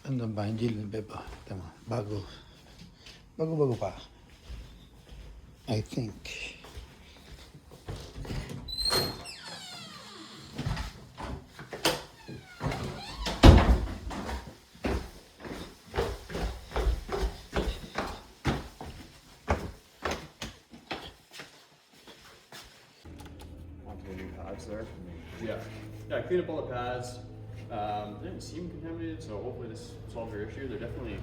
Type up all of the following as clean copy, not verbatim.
Ano ba? Jill and Beba. Tama. Bago. Bago pa. I think. There. Yeah. Yeah, clean up all the pads. They didn't seem contaminated, so hopefully this solves your issue. They're definitely...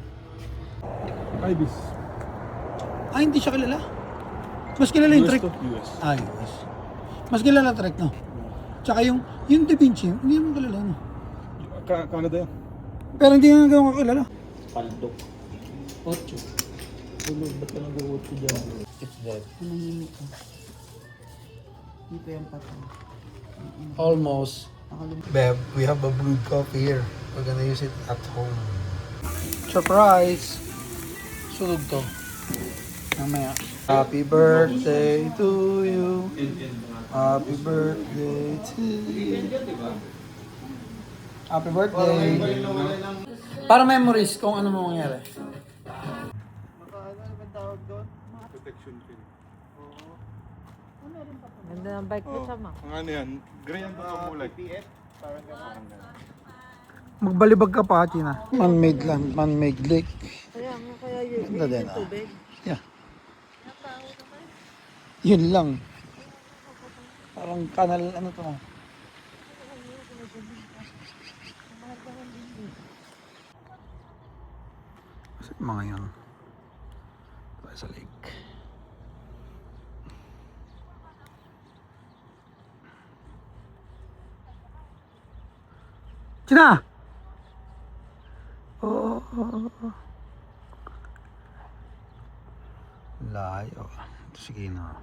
Ibis. Hindi siya kilala. Mas kilala yung US trick. to, US. US. Mas kilala trick, no? Tsaka yung Da Vinci, hindi naman kilala, no? Canada yan. Pero hindi nga gawin kakilala. Paldo. 8. Tulog, ba't ka nag-8 dyan? It's dead. Manahimik ka. Dito yung patang. Almost. Beb, we have a brewed coffee here. We're gonna use it at home. Surprise! Sulog to. Mamaya. Happy birthday to you. Happy birthday to you. Happy birthday. Para memories kung ano mo mangyari. Protection film. Ganda ng bike mo, Chama. Ang ano yan? Gray ang kulay. Magbalibag ka pa, China. Man-made land, man-made lake. Kaya nga, kaya yun. Ganda din, Yung tubig. Yeah. Yun lang. Parang kanal, ano to? Kasi mga yun. Tayo sa lake. China! Oh. Layo. Ito si Kina.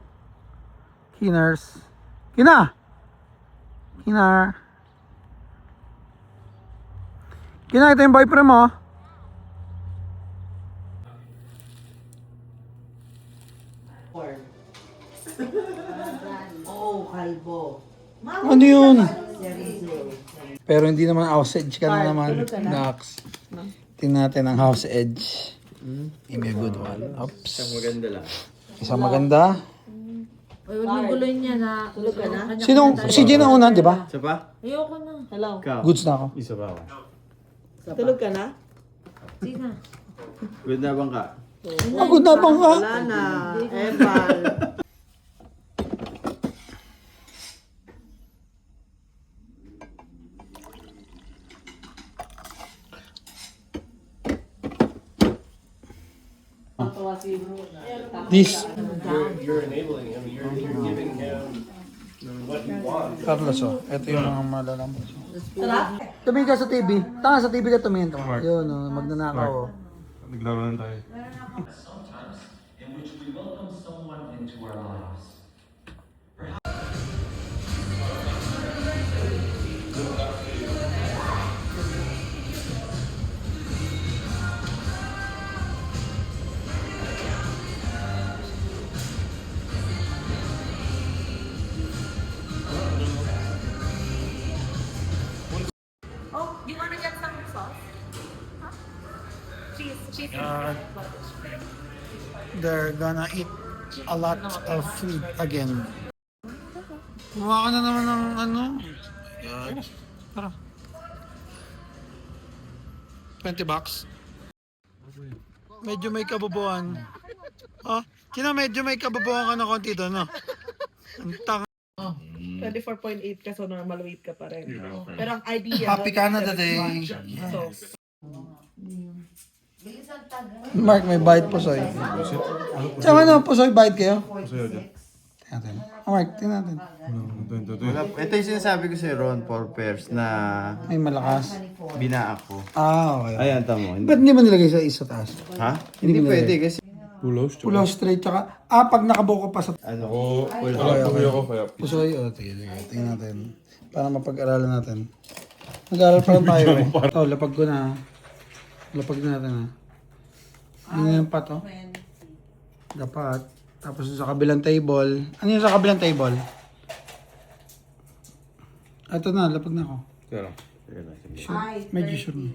Kiners. Kina! Kinar. Kina, ito yung boyfriend mo. Oo, kalbo. Ano yun? Serizo. Pero hindi naman house edge ka na naman. Nax. Tingnan natin ang house edge. Maybe a good one. Oops. Isang maganda lang. Isang maganda. Uy, huwag niyong guloy niya na. Tulog ka na? Sino? Si Jen ang una, di ba? Isa pa? Ayoko na. Hello? Ikaw. Goods na ako. Isa pa ako. Tulog ka na? Sina. Good na bang ka? Pagod na bang ka? Wala na. Eval. This. You're enabling him. You're giving him what he wants. Carlos, oh. Ito yung mga malalambot. Tumingin ka sa TV. Tanga sa TV ka tumingin. Yun, oh. Magnanakaw, oh. Naglaro lang tayo. Sometimes in which we welcome someone into our lives. Oh, you want to get some sauce? Huh? Cheese. They're gonna eat a lot of food again. Kumawa ka na naman ng ano. Yan. Tara. $20. Medyo may kabubuan. Oh, Chino, medyo may kabubuan ka na konti doon, no? Ang tanga. 24.8 ka, so normal weight ka pa rin. Pero ang idea... Happy Canada Day. So, Mark, may bite po, soy. Tsaka ano, po, soy, bite kayo? Masaya dyan. Tingnan natin. Oh, Mark, tingnan natin. Ito yung sinasabi ko si Ron for pairs na May malakas. bina ako. Okay. Ayan, tamo. Ba't hindi mo nilagay sa isa taas? Ha? Hindi mo pwede kasi Pulos. Pulo straight, tsaka, pag nakabuko pa sa ano, Wala tuloy ako kaya. pusoy, sige, tingnan natin. Para mapag-aralan natin. Nag-aaral pa lang tayo eh. Oh, lapag ko na. Lapag na natin ha. Ano yung pato? Dapat. Tapos sa kabilang table. Ano yung sa kabilang table? Ito na, lapag na ako. Kaya lang. Sure. Medyo sure na.